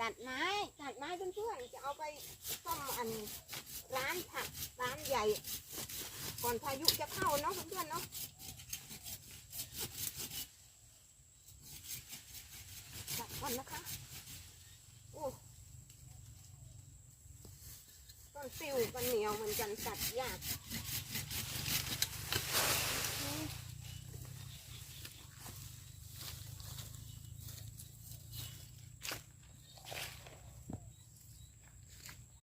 ตัดไม้เพื่อนๆจะเอาไปซ่อมร้านผักร้านใหญ่ก่อนพายุจะเข้าเนาะเพื่อนๆเนาะตัดก่อนนะคะโอ้ต้นซิวกันเหนียวเหมือนกันตัดยาก